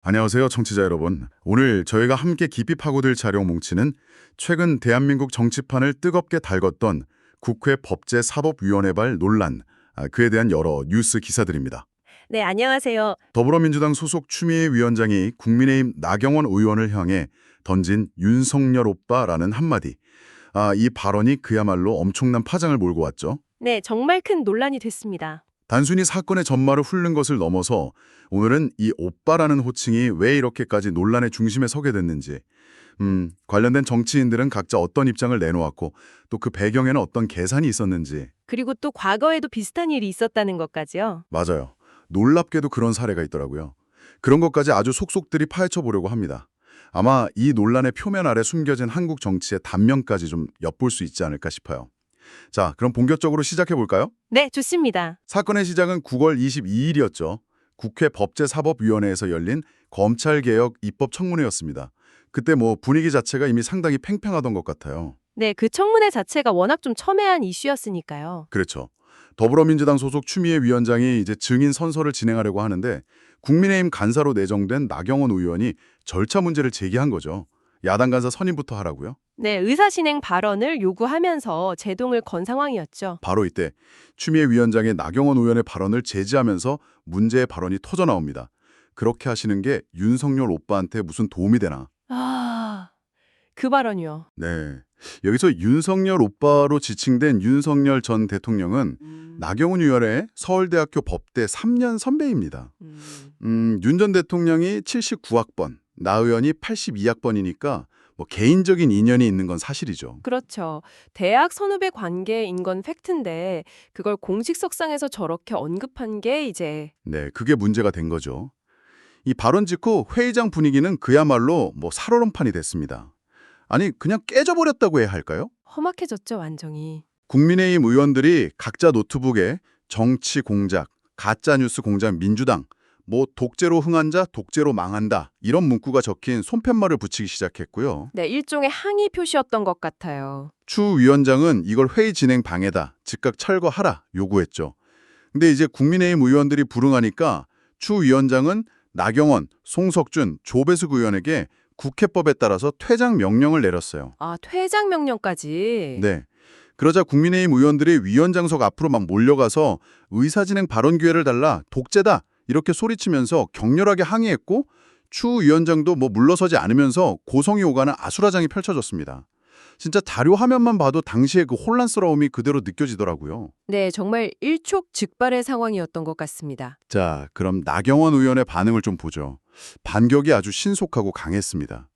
안녕하세요, 청취자 여러분. 오늘 저희가 함께 깊이 파고들 자료 뭉치는 최근 대한민국 정치판을 뜨겁게 달궜던 국회 법제사법위원회발 논란, 그에 대한 여러 뉴스 기사들입니다. 네, 안녕하세요. 더불어민주당 소속 추미애 위원장이 국민의힘 나경원 의원을 향해 던진 윤석열 오빠라는 한마디. 이 발언이 그야말로 엄청난 파장을 몰고 왔죠. 네, 정말 큰 논란이 됐습니다. 단순히 사건의 전말을 훑는 것을 넘어서 오늘은 이 오빠라는 호칭이 왜 이렇게까지 논란의 중심에 서게 됐는지, 관련된 정치인들은 각자 어떤 입장을 내놓았고 또 그 배경에는 어떤 계산이 있었는지. 그리고 또 과거에도 비슷한 일이 있었다는 것까지요. 맞아요. 놀랍게도 그런 사례가 있더라고요. 그런 것까지 아주 속속들이 파헤쳐 보려고 합니다. 아마 이 논란의 표면 아래 숨겨진 한국 정치의 단면까지 좀 엿볼 수 있지 않을까 싶어요. 자, 그럼 본격적으로 시작해 볼까요? 네, 좋습니다. 사건의 시작은 9월 22일이었죠. 국회 법제사법위원회에서 열린 검찰개혁 입법 청문회였습니다. 그때 분위기 자체가 이미 상당히 팽팽하던 것 같아요. 네, 그 청문회 자체가 워낙 좀 첨예한 이슈였으니까요. 그렇죠. 더불어민주당 소속 추미애 위원장이 이제 증인 선서를 진행하려고 하는데 국민의힘 간사로 내정된 나경원 의원이 절차 문제를 제기한 거죠. 야당 간사 선임부터 하라고요? 네, 의사진행 발언을 요구하면서 제동을 건 상황이었죠. 바로 이때 추미애 위원장의 나경원 의원의 발언을 제지하면서 문제의 발언이 터져 나옵니다. 그렇게 하시는 게 윤석열 오빠한테 무슨 도움이 되나? 아, 그 발언이요. 네. 여기서 윤석열 오빠로 지칭된 윤석열 전 대통령은 나경원 의원의 서울대학교 법대 3년 선배입니다. 윤 전 대통령이 79학번, 나 의원이 82학번이니까 개인적인 인연이 있는 건 사실이죠. 그렇죠. 대학 선후배 관계인 건 팩트인데 그걸 공식 석상에서 저렇게 언급한 게 이제 네, 그게 문제가 된 거죠. 이 발언 직후 회의장 분위기는 그야말로 살얼음판이 됐습니다. 아니, 그냥 깨져버렸다고 해야 할까요? 험악해졌죠, 완전히. 국민의힘 의원들이 각자 노트북에 정치 공작, 가짜뉴스 공작 민주당, 독재로 흥한 자 독재로 망한다 이런 문구가 적힌 손팻말을 붙이기 시작했고요. 네, 일종의 항의 표시였던 것 같아요. 추 위원장은 이걸 회의 진행 방해다, 즉각 철거하라 요구했죠. 근데 이제 국민의힘 의원들이 불응하니까 추 위원장은 나경원, 송석준, 조배숙 의원에게 국회법에 따라서 퇴장 명령을 내렸어요. 아, 퇴장 명령까지. 네. 그러자 국민의힘 의원들이 위원장석 앞으로 막 몰려가서 의사진행 발언 기회를 달라, 독재다 이렇게 소리치면서 격렬하게 항의했고 추 위원장도 물러서지 않으면서 고성이 오가는 아수라장이 펼쳐졌습니다. 진짜 자료 화면만 봐도 당시의 그 혼란스러움이 그대로 느껴지더라고요. 네, 정말 일촉즉발의 상황이었던 것 같습니다. 자, 그럼 나경원 의원의 반응을 좀 보죠. 반격이 아주 신속하고 강했습니다.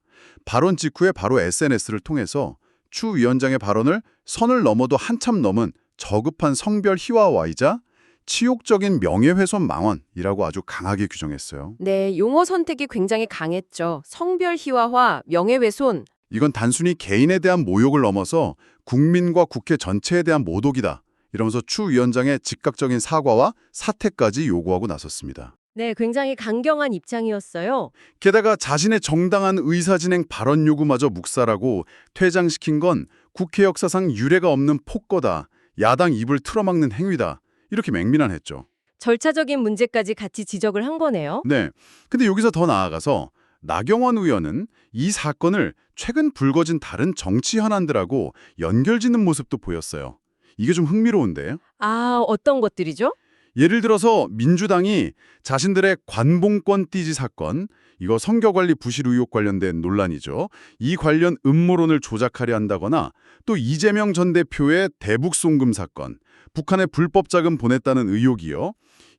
발언 직후에 바로 SNS를 통해서 추 위원장의 발언을 선을 넘어도 한참 넘은 저급한 성별 희화화이자 치욕적인 명예훼손 망언이라고 아주 강하게 규정했어요. 네, 용어 선택이 굉장히 강했죠. 성별 희화화, 명예훼손. 이건 단순히 개인에 대한 모욕을 넘어서 국민과 국회 전체에 대한 모독이다. 이러면서 추 위원장의 즉각적인 사과와 사퇴까지 요구하고 나섰습니다. 네, 굉장히 강경한 입장이었어요. 게다가 자신의 정당한 의사진행 발언 요구마저 묵살하고 퇴장시킨 건 국회 역사상 유례가 없는 폭거다. 야당 입을 틀어막는 행위다. 이렇게 맹비난했죠. 절차적인 문제까지 같이 지적을 한 거네요. 네. 근데 여기서 더 나아가서 나경원 의원은 이 사건을 최근 불거진 다른 정치 현안들하고 연결짓는 모습도 보였어요. 이게 좀 흥미로운데요. 아, 어떤 것들이죠? 예를 들어서 민주당이 자신들의 관봉권 띠지 사건, 이거 선거관리 부실 의혹 관련된 논란이죠. 이 관련 음모론을 조작하려 한다거나 또 이재명 전 대표의 대북 송금 사건, 북한에 불법 자금 보냈다는 의혹이요.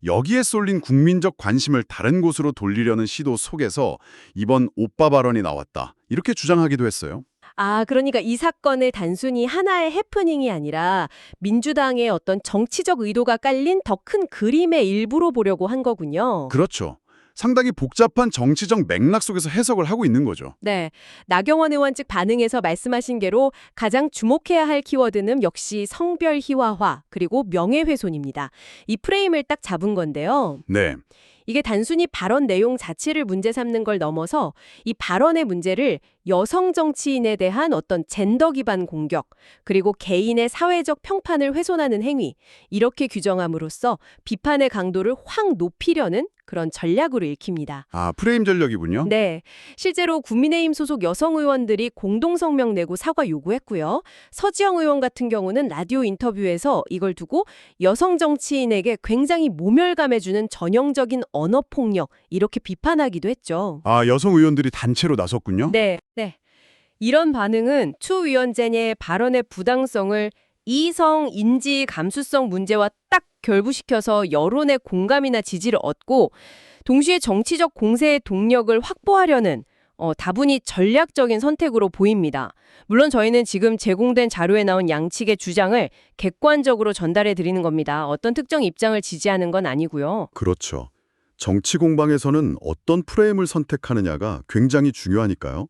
여기에 쏠린 국민적 관심을 다른 곳으로 돌리려는 시도 속에서 이번 오빠 발언이 나왔다. 이렇게 주장하기도 했어요. 아, 그러니까 이 사건을 단순히 하나의 해프닝이 아니라 민주당의 어떤 정치적 의도가 깔린 더 큰 그림의 일부로 보려고 한 거군요. 그렇죠. 상당히 복잡한 정치적 맥락 속에서 해석을 하고 있는 거죠. 네, 나경원 의원 측 반응에서 말씀하신 대로 가장 주목해야 할 키워드는 역시 성별 희화화 그리고 명예훼손입니다. 이 프레임을 딱 잡은 건데요. 네. 이게 단순히 발언 내용 자체를 문제 삼는 걸 넘어서 이 발언의 문제를 여성 정치인에 대한 어떤 젠더 기반 공격, 그리고 개인의 사회적 평판을 훼손하는 행위, 이렇게 규정함으로써 비판의 강도를 확 높이려는 그런 전략으로 읽힙니다. 아, 프레임 전략이군요. 네, 실제로 국민의힘 소속 여성 의원들이 공동 성명 내고 사과 요구했고요. 서지영 의원 같은 경우는 라디오 인터뷰에서 이걸 두고 여성 정치인에게 굉장히 모멸감해주는 전형적인 언어 폭력 이렇게 비판하기도 했죠. 아, 여성 의원들이 단체로 나섰군요. 네, 네. 이런 반응은 추 위원장의 발언의 부당성을 이성, 인지, 감수성 문제와 딱 결부시켜서 여론의 공감이나 지지를 얻고 동시에 정치적 공세의 동력을 확보하려는 다분히 전략적인 선택으로 보입니다. 물론 저희는 지금 제공된 자료에 나온 양측의 주장을 객관적으로 전달해 드리는 겁니다. 어떤 특정 입장을 지지하는 건 아니고요. 그렇죠. 정치 공방에서는 어떤 프레임을 선택하느냐가 굉장히 중요하니까요.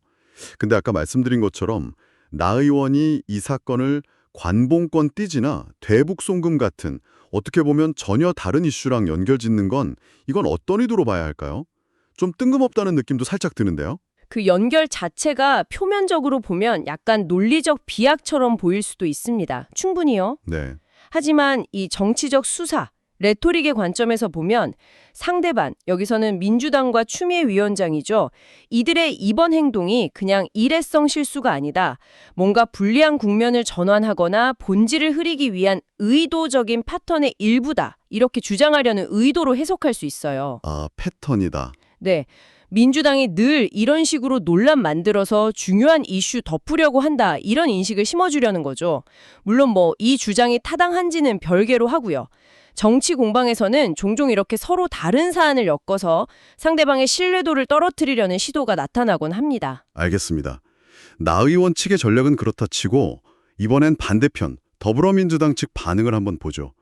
근데 아까 말씀드린 것처럼 나 의원이 이 사건을 관봉권 띠지나 대북 송금 같은 어떻게 보면 전혀 다른 이슈랑 연결짓는 건 이건 어떤 의도로 봐야 할까요? 좀 뜬금없다는 느낌도 살짝 드는데요. 그 연결 자체가 표면적으로 보면 약간 논리적 비약처럼 보일 수도 있습니다. 충분히요. 네. 하지만 이 정치적 수사, 레토릭의 관점에서 보면 상대방, 여기서는 민주당과 추미애 위원장이죠. 이들의 이번 행동이 그냥 일회성 실수가 아니다. 뭔가 불리한 국면을 전환하거나 본질을 흐리기 위한 의도적인 패턴의 일부다. 이렇게 주장하려는 의도로 해석할 수 있어요. 아, 패턴이다. 네. 민주당이 늘 이런 식으로 논란 만들어서 중요한 이슈 덮으려고 한다. 이런 인식을 심어주려는 거죠. 물론 이 주장이 타당한지는 별개로 하고요. 정치 공방에서는 종종 이렇게 서로 다른 사안을 엮어서 상대방의 신뢰도를 떨어뜨리려는 시도가 나타나곤 합니다. 알겠습니다. 나 의원 측의 전략은 그렇다 치고 이번엔 반대편 더불어민주당 측 반응을 한번 보죠.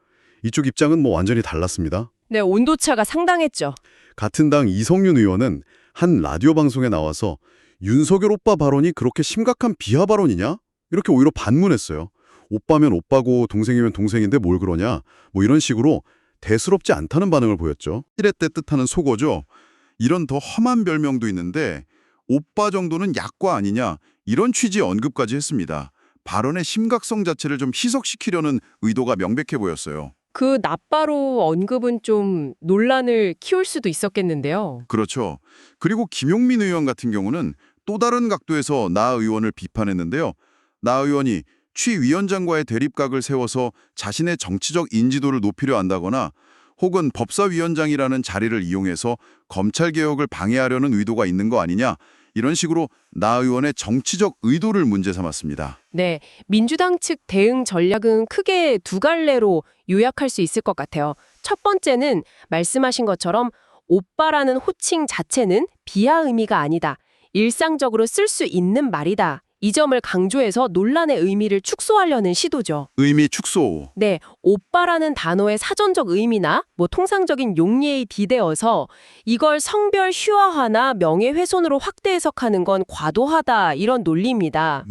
이쪽 입장은 완전히 달랐습니다. 네, 온도차가 상당했죠. 같은 당 이성윤 의원은 한 라디오 방송에 나와서 윤석열 오빠 발언이 그렇게 심각한 비하 발언이냐? 이렇게 오히려 반문했어요. 오빠면 오빠고 동생이면 동생인데 뭘 그러냐? 이런 식으로 대수롭지 않다는 반응을 보였죠. 이랬대 뜻하는 속어죠. 이런 더 험한 별명도 있는데 오빠 정도는 약과 아니냐 이런 취지의 언급까지 했습니다. 발언의 심각성 자체를 좀 희석시키려는 의도가 명백해 보였어요. 그 나빠로 언급은 좀 논란을 키울 수도 있었겠는데요. 그렇죠. 그리고 김용민 의원 같은 경우는 또 다른 각도에서 나 의원을 비판했는데요. 나 의원이 취 위원장과의 대립각을 세워서 자신의 정치적 인지도를 높이려 한다거나 혹은 법사위원장이라는 자리를 이용해서 검찰개혁을 방해하려는 의도가 있는 거 아니냐 이런 식으로 나 의원의 정치적 의도를 문제 삼았습니다. 네, 민주당 측 대응 전략은 크게 두 갈래로 요약할 수 있을 것 같아요. 첫 번째는 말씀하신 것처럼 오빠라는 호칭 자체는 비하 의미가 아니다. 일상적으로 쓸 수 있는 말이다. 이 점을 강조해서 논란의 의미를 축소하려는 시도죠. 의미 축소. 네, 오빠라는 단어의 사전적 의미나 통상적인 용례에 비대어서 이걸 성별 희화화나 명예훼손으로 확대 해석하는 건 과도하다 이런 논리입니다.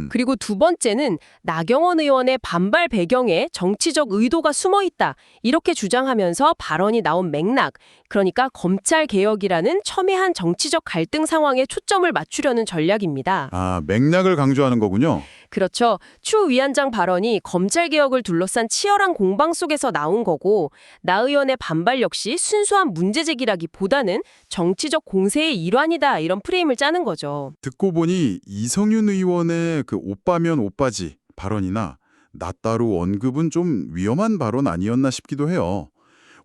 그리고 두 번째는 나경원 의원의 반발 배경에 정치적 의도가 숨어 있다 이렇게 주장하면서 발언이 나온 맥락, 그러니까 검찰개혁이라는 첨예한 정치적 갈등 상황에 초점을 맞추려는 전략입니다. 아, 맥락을 강조하는 거군요. 그렇죠. 추 위원장 발언이 검찰개혁을 둘러싼 치열한 공방 속에서 나온 거고 나 의원의 반발 역시 순수한 문제제기라기보다는 정치적 공세의 일환이다 이런 프레임을 짜는 거죠. 듣고 보니 이성윤 의원의 그 오빠면 오빠지 발언이나 나 따로 언급은 좀 위험한 발언 아니었나 싶기도 해요.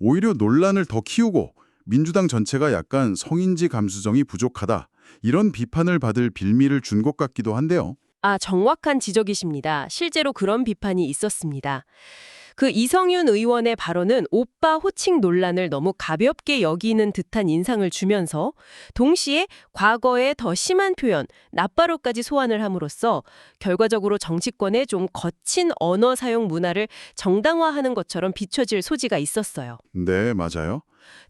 오히려 논란을 더 키우고 민주당 전체가 약간 성인지 감수성이 부족하다 이런 비판을 받을 빌미를 준 것 같기도 한데요. 아, 정확한 지적이십니다. 실제로 그런 비판이 있었습니다. 그 이성윤 의원의 발언은 오빠 호칭 논란을 너무 가볍게 여기는 듯한 인상을 주면서 동시에 과거의 더 심한 표현, 나빠로까지 소환을 함으로써 결과적으로 정치권의 좀 거친 언어 사용 문화를 정당화하는 것처럼 비춰질 소지가 있었어요. 네, 맞아요.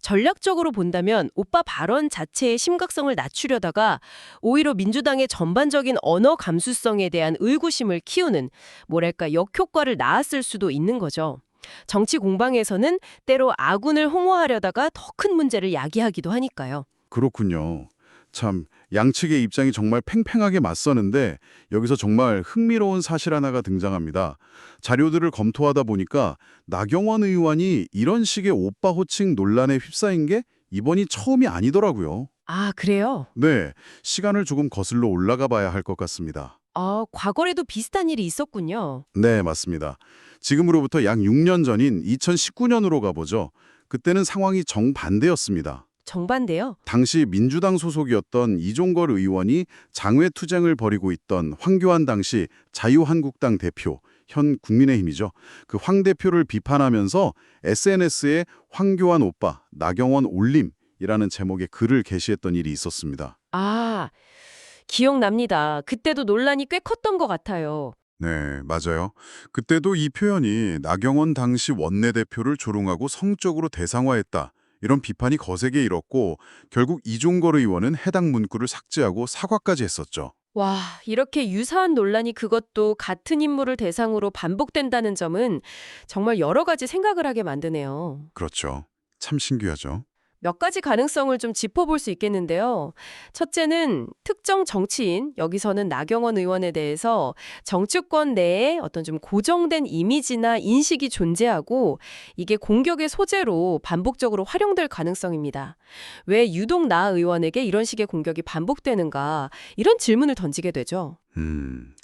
전략적으로 본다면 오빠 발언 자체의 심각성을 낮추려다가 오히려 민주당의 전반적인 언어 감수성에 대한 의구심을 키우는 역효과를 낳았을 수도 있는 거죠. 정치 공방에서는 때로 아군을 홍보하려다가 더 큰 문제를 야기하기도 하니까요. 그렇군요. 참 양측의 입장이 정말 팽팽하게 맞서는데 여기서 정말 흥미로운 사실 하나가 등장합니다. 자료들을 검토하다 보니까 나경원 의원이 이런 식의 오빠 호칭 논란에 휩싸인 게 이번이 처음이 아니더라고요. 아, 그래요? 네, 시간을 조금 거슬러 올라가 봐야 할 것 같습니다. 과거에도 비슷한 일이 있었군요. 네, 맞습니다. 지금으로부터 약 6년 전인 2019년으로 가보죠. 그때는 상황이 정반대였습니다. 정반대요? 당시 민주당 소속이었던 이종걸 의원이 장외투쟁을 벌이고 있던 황교안 당시 자유한국당 대표, 현 국민의힘이죠. 그 황 대표를 비판하면서 SNS에 황교안 오빠, 나경원 올림이라는 제목의 글을 게시했던 일이 있었습니다. 아, 기억납니다. 그때도 논란이 꽤 컸던 것 같아요. 네, 맞아요. 그때도 이 표현이 나경원 당시 원내대표를 조롱하고 성적으로 대상화했다. 이런 비판이 거세게 일었고 결국 이종걸 의원은 해당 문구를 삭제하고 사과까지 했었죠. 와, 이렇게 유사한 논란이 그것도 같은 인물을 대상으로 반복된다는 점은 정말 여러 가지 생각을 하게 만드네요. 그렇죠. 참 신기하죠. 몇 가지 가능성을 좀 짚어볼 수 있겠는데요. 첫째는 특정 정치인, 여기서는 나경원 의원에 대해서 정치권 내에 어떤 좀 고정된 이미지나 인식이 존재하고 이게 공격의 소재로 반복적으로 활용될 가능성입니다. 왜 유독 나 의원에게 이런 식의 공격이 반복되는가? 이런 질문을 던지게 되죠.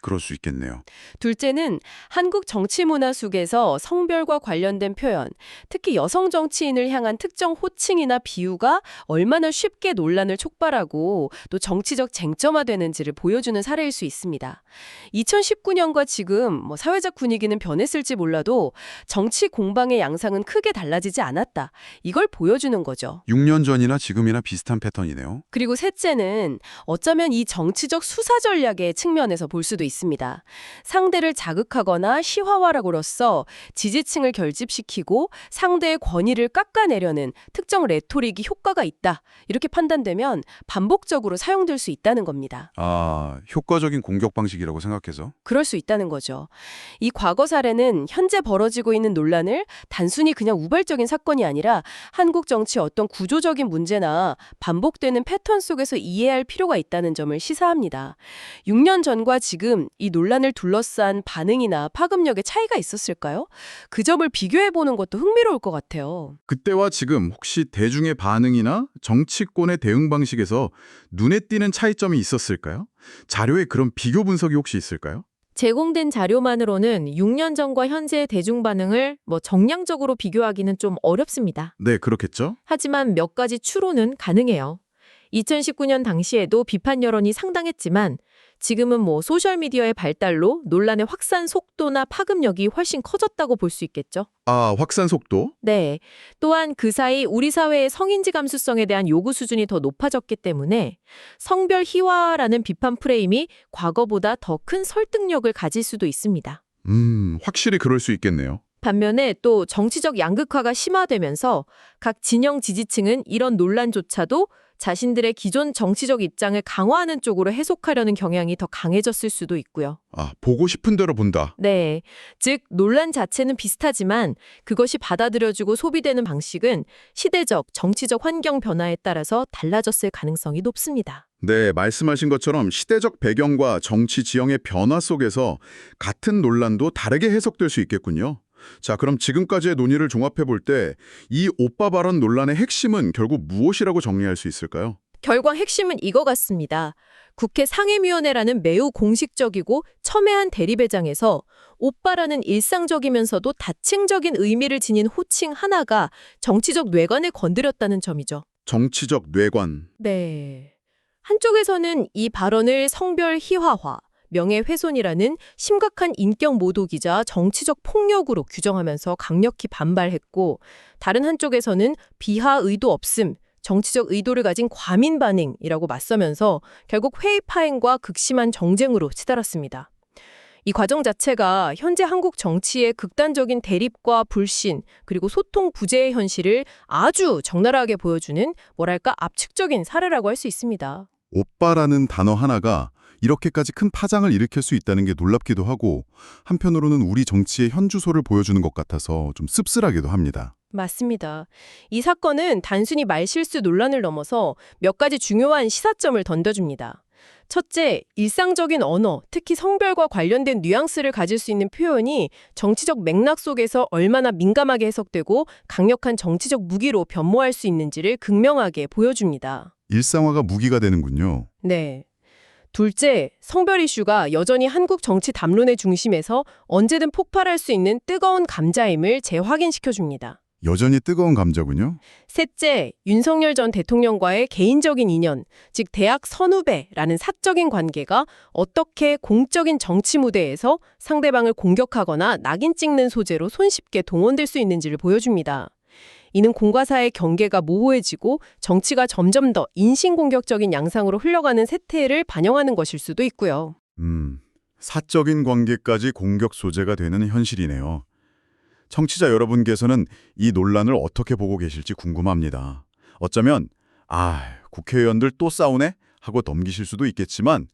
그럴 수 있겠네요. 둘째는 한국 정치 문화 속에서 성별과 관련된 표현, 특히 여성 정치인을 향한 특정 호칭이나 비유가 얼마나 쉽게 논란을 촉발하고 또 정치적 쟁점화되는지를 보여주는 사례일 수 있습니다. 2019년과 지금 사회적 분위기는 변했을지 몰라도 정치 공방의 양상은 크게 달라지지 않았다. 이걸 보여주는 거죠. 6년 전이나 지금이나 비슷한 패턴이네요. 그리고 셋째는 어쩌면 이 정치적 수사 전략의 측면에서 볼 수도 있습니다. 상대를 자극하거나 시화화락으로써 지지층을 결집시키고 상대의 권위를 깎아내려는 특정 레토릭이 효과가 있다. 이렇게 판단되면 반복적으로 사용될 수 있다는 겁니다. 아, 효과적인 공격 방식이라고 생각해서? 그럴 수 있다는 거죠. 이 과거 사례는 현재 벌어지고 있는 논란을 단순히 그냥 우발적인 사건이 아니라 한국 정치의 어떤 구조적인 문제나 반복되는 패턴 속에서 이해할 필요가 있다는 점을 시사합니다. 6년 전과 지금 이 논란을 둘러싼 반응이나 파급력의 차이가 있었을까요? 그 점을 비교해보는 것도 흥미로울 것 같아요. 그때와 지금 혹시 대중의 반응이나 정치권의 대응 방식에서 눈에 띄는 차이점이 있었을까요? 자료에 그런 비교 분석이 혹시 있을까요? 제공된 자료만으로는 6년 전과 현재의 대중 반응을 정량적으로 비교하기는 좀 어렵습니다. 네, 그렇겠죠. 하지만 몇 가지 추론은 가능해요. 2019년 당시에도 비판 여론이 상당했지만 지금은 소셜미디어의 발달로 논란의 확산 속도나 파급력이 훨씬 커졌다고 볼 수 있겠죠. 아, 확산 속도? 네. 또한 그 사이 우리 사회의 성인지 감수성에 대한 요구 수준이 더 높아졌기 때문에 성별 희화라는 비판 프레임이 과거보다 더 큰 설득력을 가질 수도 있습니다. 확실히 그럴 수 있겠네요. 반면에 또 정치적 양극화가 심화되면서 각 진영 지지층은 이런 논란조차도 자신들의 기존 정치적 입장을 강화하는 쪽으로 해석하려는 경향이 더 강해졌을 수도 있고요. 아, 보고 싶은 대로 본다. 네. 즉, 논란 자체는 비슷하지만 그것이 받아들여지고 소비되는 방식은 시대적, 정치적 환경 변화에 따라서 달라졌을 가능성이 높습니다. 네, 말씀하신 것처럼 시대적 배경과 정치 지형의 변화 속에서 같은 논란도 다르게 해석될 수 있겠군요. 자, 그럼 지금까지의 논의를 종합해 볼 때 이 오빠 발언 논란의 핵심은 결국 무엇이라고 정리할 수 있을까요? 결과 핵심은 이거 같습니다. 국회 상임위원회라는 매우 공식적이고 첨예한 대립회장에서 오빠라는 일상적이면서도 다층적인 의미를 지닌 호칭 하나가 정치적 뇌관을 건드렸다는 점이죠. 정치적 뇌관. 네. 한쪽에서는 이 발언을 성별 희화화, 명예훼손이라는 심각한 인격 모독이자 정치적 폭력으로 규정하면서 강력히 반발했고, 다른 한쪽에서는 비하 의도 없음, 정치적 의도를 가진 과민 반응이라고 맞서면서 결국 회의 파행과 극심한 정쟁으로 치달았습니다. 이 과정 자체가 현재 한국 정치의 극단적인 대립과 불신, 그리고 소통 부재의 현실을 아주 적나라하게 보여주는 압축적인 사례라고 할 수 있습니다. 오빠라는 단어 하나가 이렇게까지 큰 파장을 일으킬 수 있다는 게 놀랍기도 하고 한편으로는 우리 정치의 현주소를 보여주는 것 같아서 좀 씁쓸하기도 합니다. 맞습니다. 이 사건은 단순히 말실수 논란을 넘어서 몇 가지 중요한 시사점을 던져줍니다. 첫째, 일상적인 언어, 특히 성별과 관련된 뉘앙스를 가질 수 있는 표현이 정치적 맥락 속에서 얼마나 민감하게 해석되고 강력한 정치적 무기로 변모할 수 있는지를 극명하게 보여줍니다. 일상화가 무기가 되는군요. 네. 둘째, 성별 이슈가 여전히 한국 정치 담론의 중심에서 언제든 폭발할 수 있는 뜨거운 감자임을 재확인시켜줍니다. 여전히 뜨거운 감자군요. 셋째, 윤석열 전 대통령과의 개인적인 인연, 즉 대학 선후배라는 사적인 관계가 어떻게 공적인 정치 무대에서 상대방을 공격하거나 낙인 찍는 소재로 손쉽게 동원될 수 있는지를 보여줍니다. 이는 공과 사의 경계가 모호해지고 정치가 점점 더 인신공격적인 양상으로 흘러가는 세태를 반영하는 것일 수도 있고요. 사적인 관계까지 공격 소재가 되는 현실이네요. 청취자 여러분께서는 이 논란을 어떻게 보고 계실지 궁금합니다. 어쩌면 국회의원들 또 싸우네? 하고 넘기실 수도 있겠지만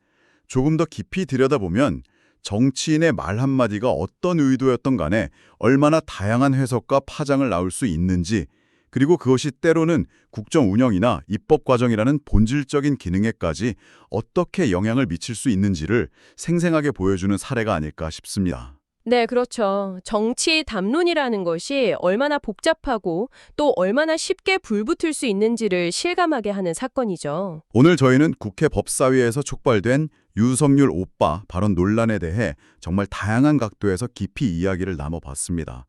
조금 더 깊이 들여다보면 정치인의 말 한마디가 어떤 의도였던 간에 얼마나 다양한 해석과 파장을 낳을 수 있는지, 그리고 그것이 때로는 국정 운영이나 입법 과정이라는 본질적인 기능에까지 어떻게 영향을 미칠 수 있는지를 생생하게 보여주는 사례가 아닐까 싶습니다. 네, 그렇죠. 정치 담론이라는 것이 얼마나 복잡하고 또 얼마나 쉽게 불붙을 수 있는지를 실감하게 하는 사건이죠. 오늘 저희는 국회 법사위에서 촉발된 윤석열 오빠 발언 논란에 대해 정말 다양한 각도에서 깊이 이야기를 나눠봤습니다.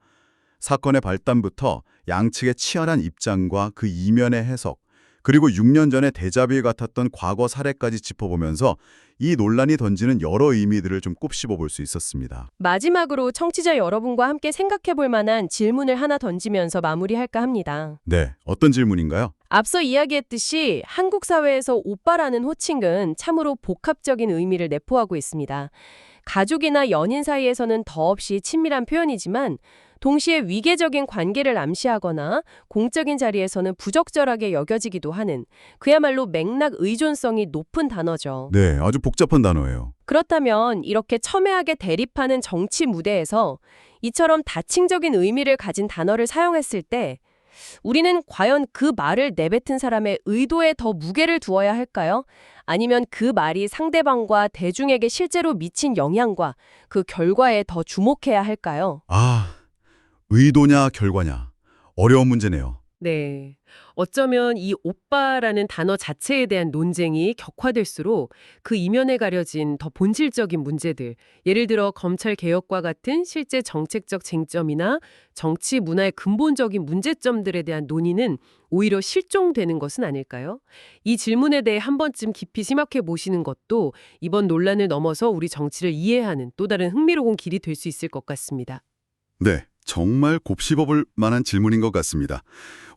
사건의 발단부터 양측의 치열한 입장과 그 이면의 해석, 그리고 6년 전에 데자뷰 같았던 과거 사례까지 짚어보면서 이 논란이 던지는 여러 의미들을 좀 곱씹어 볼 수 있었습니다. 마지막으로 청취자 여러분과 함께 생각해 볼 만한 질문을 하나 던지면서 마무리할까 합니다. 네, 어떤 질문인가요? 앞서 이야기했듯이 한국 사회에서 오빠라는 호칭은 참으로 복합적인 의미를 내포하고 있습니다. 가족이나 연인 사이에서는 더없이 친밀한 표현이지만 동시에 위계적인 관계를 암시하거나 공적인 자리에서는 부적절하게 여겨지기도 하는 그야말로 맥락 의존성이 높은 단어죠. 네, 아주 복잡한 단어예요. 그렇다면 이렇게 첨예하게 대립하는 정치 무대에서 이처럼 다층적인 의미를 가진 단어를 사용했을 때 우리는 과연 그 말을 내뱉은 사람의 의도에 더 무게를 두어야 할까요? 아니면 그 말이 상대방과 대중에게 실제로 미친 영향과 그 결과에 더 주목해야 할까요? 의도냐 결과냐. 어려운 문제네요. 네. 어쩌면 이 오빠라는 단어 자체에 대한 논쟁이 격화될수록 그 이면에 가려진 더 본질적인 문제들, 예를 들어 검찰 개혁과 같은 실제 정책적 쟁점이나 정치 문화의 근본적인 문제점들에 대한 논의는 오히려 실종되는 것은 아닐까요? 이 질문에 대해 한 번쯤 깊이 생각해 보시는 것도 이번 논란을 넘어서 우리 정치를 이해하는 또 다른 흥미로운 길이 될 수 있을 것 같습니다. 네, 정말 곱씹어볼 만한 질문인 것 같습니다.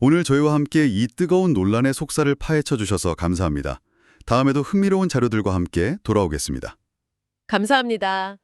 오늘 저희와 함께 이 뜨거운 논란의 속살을 파헤쳐 주셔서 감사합니다. 다음에도 흥미로운 자료들과 함께 돌아오겠습니다. 감사합니다.